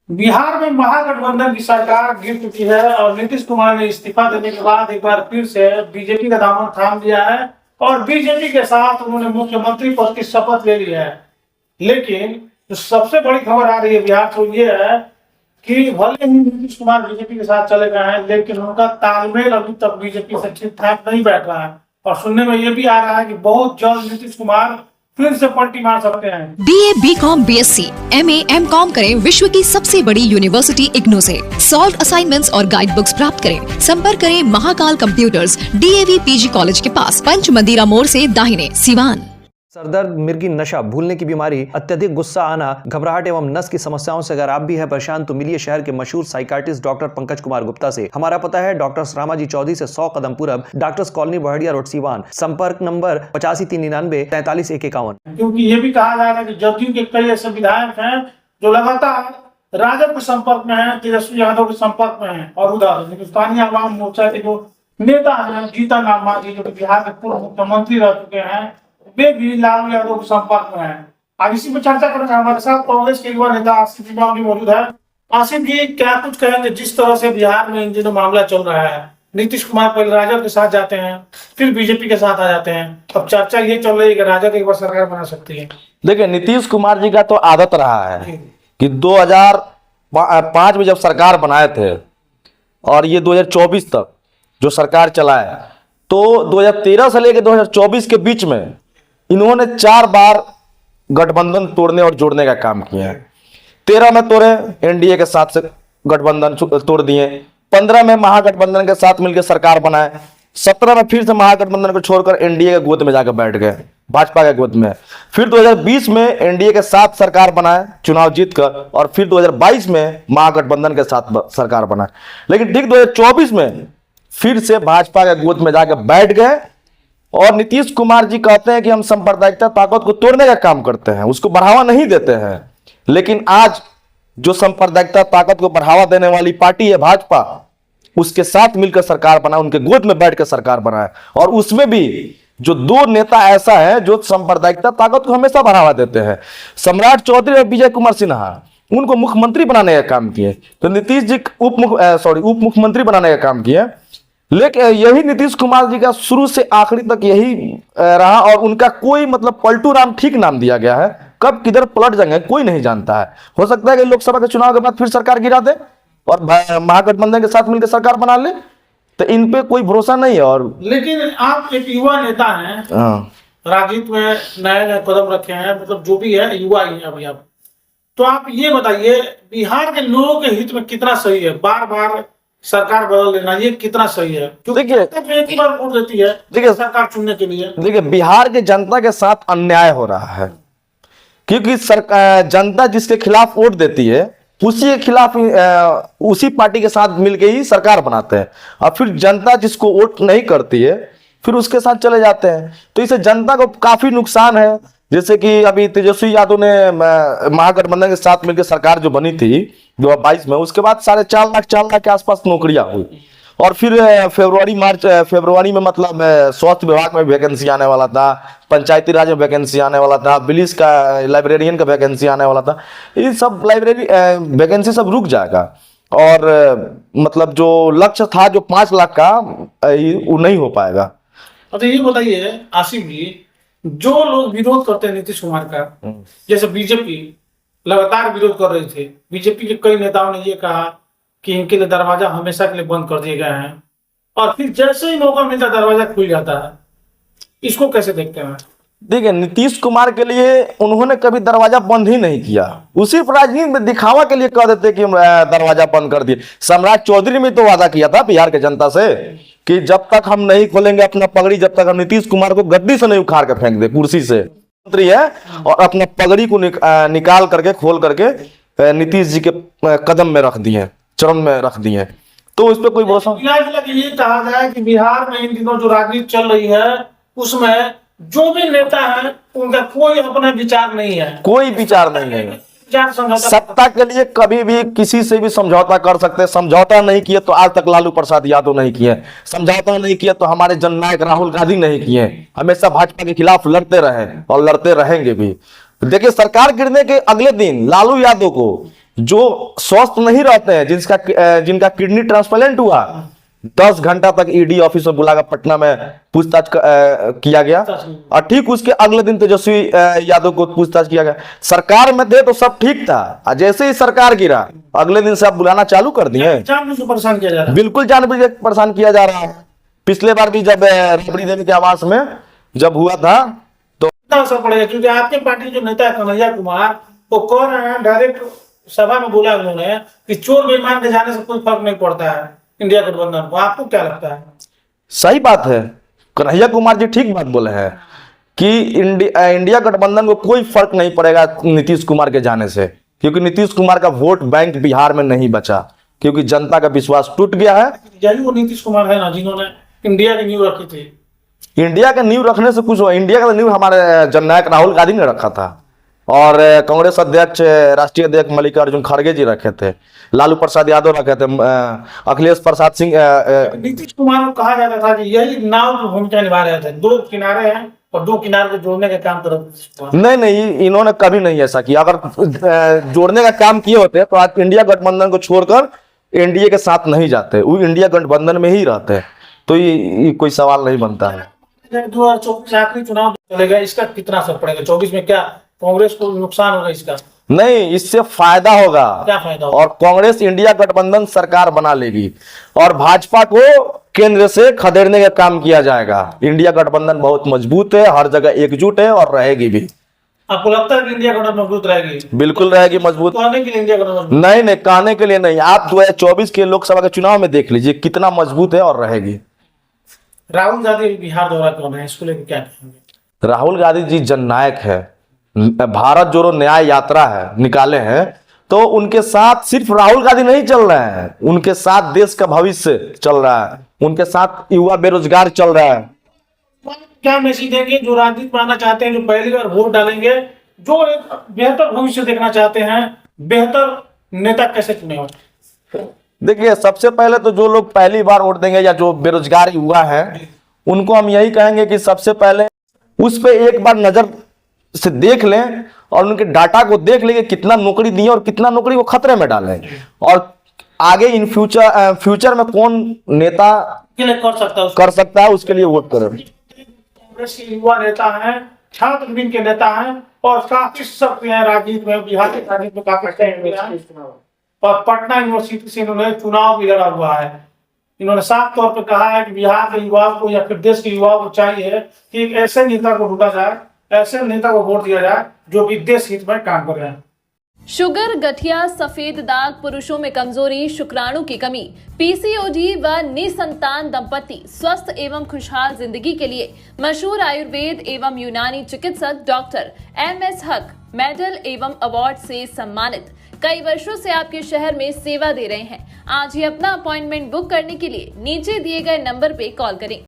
बिहार में महागठबंधन की सरकार गिर चुकी है और नीतीश कुमार ने इस्तीफा देने के बाद एक बार फिर से बीजेपी का दामन थाम लिया है और बीजेपी के साथ उन्होंने मुख्यमंत्री पद की शपथ ले ली है। लेकिन जो सबसे बड़ी खबर आ रही है बिहार से ये है कि भले ही नीतीश कुमार बीजेपी के साथ चले गए हैं, लेकिन उनका तालमेल अभी तक बीजेपी से ठीक ठाक नहीं बैठ रहा है और सुनने में ये भी आ रहा है कि बहुत जल्द नीतीश कुमार फिर से पलटी मार सकते हैं। BA, BCom, BSc, MA, MCom करें विश्व की सबसे बड़ी यूनिवर्सिटी इग्नू से। सॉल्व असाइनमेंट्स और गाइड बुक्स प्राप्त करें। संपर्क करें Mahakal computers, DAV PG college के पास, पंच मंदिरा मोड़ से दाहिने, सिवान। सरदर्द, मिर्गी, नशा, भूलने की बीमारी, अत्यधिक गुस्सा आना, घबराहट एवं नस की समस्याओं से अगर आप भी हैं परेशान तो मिलिए शहर के मशहूर साइकाट्रिस्ट डॉक्टर पंकज कुमार गुप्ता से। हमारा पता है डॉक्टर रामाजी चौधरी से 100 कदम पूरब, doctors colony Bahadiya road, Siwan. संपर्क नंबर 85 399 43 151। क्योंकि ये भी कहा जा रहा है कि जदयू के कई ऐसे विधायक हैं जो लगातार राजद के संपर्क में हैं, तेजस्वी यादव के संपर्क में हैं और उधर हिंदुस्तानी आवाम मोर्चा के जो नेता हैं जीतन राम मांझी जो बिहार के पूर्व मुख्यमंत्री रह चुके हैं, वे भी लालू यादव के संपर्क में हैं। आज इसी पर चर्चा करेंगे। हमारे साथ कांग्रेस के युवा नेता आसिफ इमाम भी मौजूद है। आसिफ जी, क्या कुछ कहेंगे जिस तरह से बिहार में इन दिनों मामला चल रहा है? नीतीश कुमार पहले राजद के साथ जाते हैं, फिर बीजेपी के साथ आ जाते हैं। अब चर्चा ये चल रही है कि राजद एक बार सरकार बना सकती है। देखिए, नीतीश कुमार जी का तो आदत रहा है कि 2005 में जब सरकार बनाए थे और ये 2024 तक जो सरकार चलाए, तो 2013 से लेकर 2024 के बीच में इन्होंने 4 बार गठबंधन तोड़ने और जोड़ने का काम किया है। 13 में तोड़े, एनडीए के साथ से गठबंधन तोड़ दिए। 15 में महागठबंधन के साथ मिलकर सरकार बनाए। 17 में फिर से महागठबंधन को छोड़कर एनडीए के गोद में जाकर बैठ गए, भाजपा के गोद में। फिर 2020 में एनडीए के साथ सरकार बनाए चुनाव जीतकर, और फिर 2022 में महागठबंधन के साथ सरकार बनाए। लेकिन ठीक 2024 में फिर से भाजपा के गोद में जाकर बैठ गए और नीतीश कुमार जी कहते हैं कि हम सांप्रदायिकता ताकत को तोड़ने का काम करते हैं, उसको बढ़ावा नहीं देते हैं। लेकिन आज जो सांप्रदायिकता ताकत को बढ़ावा देने वाली पार्टी है भाजपा, उसके साथ मिलकर सरकार बनाए, उनके गोद में बैठकर सरकार बनाए। और उसमें भी जो 2 नेता ऐसा है जो सांप्रदायिकता ताकत को हमेशा बढ़ावा देते हैं, सम्राट चौधरी और विजय कुमार सिन्हा, उनको मुख्यमंत्री बनाने का काम किए। तो नीतीश जी उप मुख्यमंत्री बनाने का काम किए। लेकिन यही नीतीश कुमार जी का शुरू से आखिरी तक यही रहा और उनका कोई मतलब पलटू नाम ठीक नाम दिया गया है। कब किधर पलट जाएंगे कोई नहीं जानता है। हो सकता है कि लोकसभा के चुनाव के बाद फिर सरकार गिरा दे और महागठबंधन के साथ मिलकर सरकार बना ले, तो इन पे कोई भरोसा नहीं है। और लेकिन आप एक युवा नेता हैं, राजनीति में नए नए कदम रखे हैं, मतलब जो भी है युवा ही है अभी आप। तो आप ये बताइए, बिहार के लोगों के हित में कितना सही है बार बार सरकार बदल देना, ये कितना सही है? देखिए, एक ही बार वोट देती है देखिए सरकार चुनने के लिए। देखिए, बिहार के जनता के साथ अन्याय हो रहा है, क्योंकि जनता जिसके खिलाफ वोट देती है उसी के खिलाफ उसी पार्टी के साथ मिलकर ही सरकार बनाते हैं, और फिर जनता जिसको वोट नहीं करती है फिर उसके साथ चले जाते हैं। तो इससे जनता को काफी नुकसान है। जैसे कि अभी तेजस्वी यादव ने महागठबंधन के साथ मिलकर सरकार जो बनी थी 2022 में, उसके बाद 4.5 लाख के आसपास नौकरियां हुई। और फिर फरवरी में मतलब स्वास्थ्य विभाग में वैकेंसी आने वाला था, पंचायती राज में वैकेंसी आने वाला था, पुलिस का लाइब्रेरियन का वैकेंसी आने वाला था। ये सब वैकेंसी सब रुक जाएगा और मतलब जो लक्ष्य था जो 5 लाख का वो नहीं हो पाएगा। अच्छा, ये बताइए आसिफ जी, जो लोग विरोध करते हैं नीतीश कुमार का, जैसे बीजेपी लगातार विरोध कर रही थी, बीजेपी के कई नेताओं ने ये कहा कि इनके लिए दरवाजा हमेशा के लिए बंद कर दिए गए हैं, और फिर जैसे ही मौका मिलता दरवाजा खुल जाता है। इसको कैसे देखते हैं? देखिए, नीतीश कुमार के लिए उन्होंने कभी दरवाजा बंद ही नहीं किया, उसी राजनीति में दिखावा के लिए कह देते कि दरवाजा बंद कर दिए। सम्राट चौधरी ने तो वादा किया था बिहार के जनता से कि जब तक हम नहीं खोलेंगे अपना पगड़ी, जब तक हम नीतीश कुमार को गद्दी से नहीं उखाड़ के फेंक दे, कुर्सी से मंत्री है और अपना पगड़ी को निकाल करके खोल करके नीतीश जी के कदम में रख दिए, चरण में रख दिए। तो इस पे कोई भरोसा? ये कहा जाए कि बिहार में इन दिनों जो राजनीति चल रही है उसमें जो भी नेता है उनका कोई अपना विचार नहीं है, कोई विचार नहीं है। सत्ता के लिए कभी भी किसी से भी समझौता कर सकते हैं। समझौता नहीं किए तो आज तक लालू प्रसाद यादव नहीं किए, समझौता नहीं किया तो हमारे जननायक राहुल गांधी नहीं किए। हमेशा भाजपा के खिलाफ लड़ते रहे और लड़ते रहेंगे भी। देखिए, सरकार गिरने के अगले दिन लालू यादव को जो स्वस्थ नहीं रहते हैं, जिनका किडनी ट्रांसप्लांट हुआ, 10 घंटा तक ईडी ऑफिस में बुलाकर पटना में पूछताछ किया गया, और ठीक उसके अगले दिन तेजस्वी यादव को पूछताछ किया गया। सरकार में थे तो सब ठीक था, और जैसे ही सरकार गिरा अगले दिन से आप बुलाना चालू कर दिए। परेशान किया जा रहा है। बिल्कुल जानबूझ के परेशान किया जा रहा है। पिछले बार भी जब राबड़ी देवी के आवास में जब हुआ था तो कितना असर पड़ेगा, क्योंकि आपके पार्टी जो नेता है कन्हैया कुमार, वो कौन है, डायरेक्ट सभा में बोला उन्होंने कि चोर बेईमान के जाने से कोई फर्क नहीं पड़ता है इंडिया गठबंधन को। आपको क्या लगता है? सही बात है, कन्हैया कुमार जी ठीक बात बोले हैं कि इंडिया गठबंधन को कोई फर्क नहीं पड़ेगा नीतीश कुमार के जाने से, क्योंकि नीतीश कुमार का वोट बैंक बिहार में नहीं बचा, क्योंकि जनता का विश्वास टूट गया है। यही वो नीतीश कुमार है ना जिन्होंने इंडिया की नींव रखी थी। इंडिया का नींव रखने से कुछ हुआ, इंडिया का नींव हमारे जननायक राहुल गांधी ने रखा था, और कांग्रेस अध्यक्ष राष्ट्रीय अध्यक्ष मल्लिकार्जुन खड़गे जी रखे थे, लालू प्रसाद यादव रखे थे, अखिलेश प्रसाद सिंह। नीतीश कुमार को कहा जाता था कि यही नाव की भूमिका निभा रहे थे, 2 किनारे हैं और 2 किनारे को जोड़ने का काम कर। नहीं, इन्होंने कभी नहीं ऐसा किया। अगर जोड़ने का काम किए होते तो आज इंडिया गठबंधन को छोड़कर एनडीए के साथ नहीं जाते, वो इंडिया गठबंधन में ही रहते, तो ये कोई सवाल नहीं बनता है। 2024 आखिरी चुनाव चलेगा, इसका कितना असर पड़ेगा? 24 में क्या कांग्रेस को नुकसान होगा इसका? नहीं, इससे फायदा होगा। क्या फायदा होगा? और कांग्रेस इंडिया गठबंधन सरकार बना लेगी और भाजपा को केंद्र से खदेड़ने का काम किया जाएगा। इंडिया गठबंधन बहुत मजबूत है, हर जगह एकजुट है और रहेगी भी। आपको लगता है कि इंडिया गठबंधन मजबूत रहेगी? बिल्कुल रहेगी मजबूत। कहने के लिए इंडिया गठबंधन नहीं, कहने के लिए नहीं, आप 2024 के लोकसभा के चुनाव में देख लीजिए कितना मजबूत है और रहेगी। राहुल गांधी बिहार दौरा कौन है, इसको लेकर क्या कहेंगे? राहुल गांधी जी जननायक है, भारत जोड़ो न्याय यात्रा है निकाले हैं, तो उनके साथ सिर्फ राहुल गांधी नहीं चल रहे हैं, उनके साथ देश का भविष्य चल रहा है, उनके साथ युवा बेरोजगार चल रहा है। क्या मैसेज देंगे जो राजनीति में आना चाहते हैं, जो पहली बार वोट डालेंगे, जो एक बेहतर भविष्य देखना चाहते हैं, बेहतर नेता कैसे चुने हो? देखिए, सबसे पहले तो जो लोग पहली बार वोट देंगे या जो बेरोजगार युवा है, उनको हम यही कहेंगे कि सबसे पहले उस पे एक बार नजर से देख लें और उनके डाटा को देख लें कि कितना नौकरी दिए और कितना नौकरी को खतरे में डालें, और आगे इन फ्यूचर में कौन नेता कर सकता है उसके लिए वोट करें। कांग्रेस के युवा नेता हैं, छात्र विंग के नेता हैं और काफी सक्रिय हैं राजनीति में, बिहार की राजनीति में काफी सक्रिय हैं, और पटना यूनिवर्सिटी से इन्होंने चुनाव भी लड़ा हुआ है। इन्होंने साफ तौर पर कहा है कि बिहार के युवाओं को या फिर देश के युवाओं को चाहिए कि एक ऐसे नेता को ढूंढा जाए, ऐसे नेता को वोट दिया जाए जो कि देश हित में काम कर रहे हैं। शुगर, गठिया, सफेद दाग, पुरुषों में कमजोरी, शुक्राणु की कमी, पीसीओडी व निसंतान दंपति स्वस्थ एवं खुशहाल जिंदगी के लिए मशहूर आयुर्वेद एवं यूनानी चिकित्सक डॉक्टर MS हक मेडल एवं अवार्ड से सम्मानित, कई वर्षों से आपके शहर में सेवा दे रहे हैं। आज ही अपना अपॉइंटमेंट बुक करने के लिए नीचे दिए गए नंबर पे कॉल करें।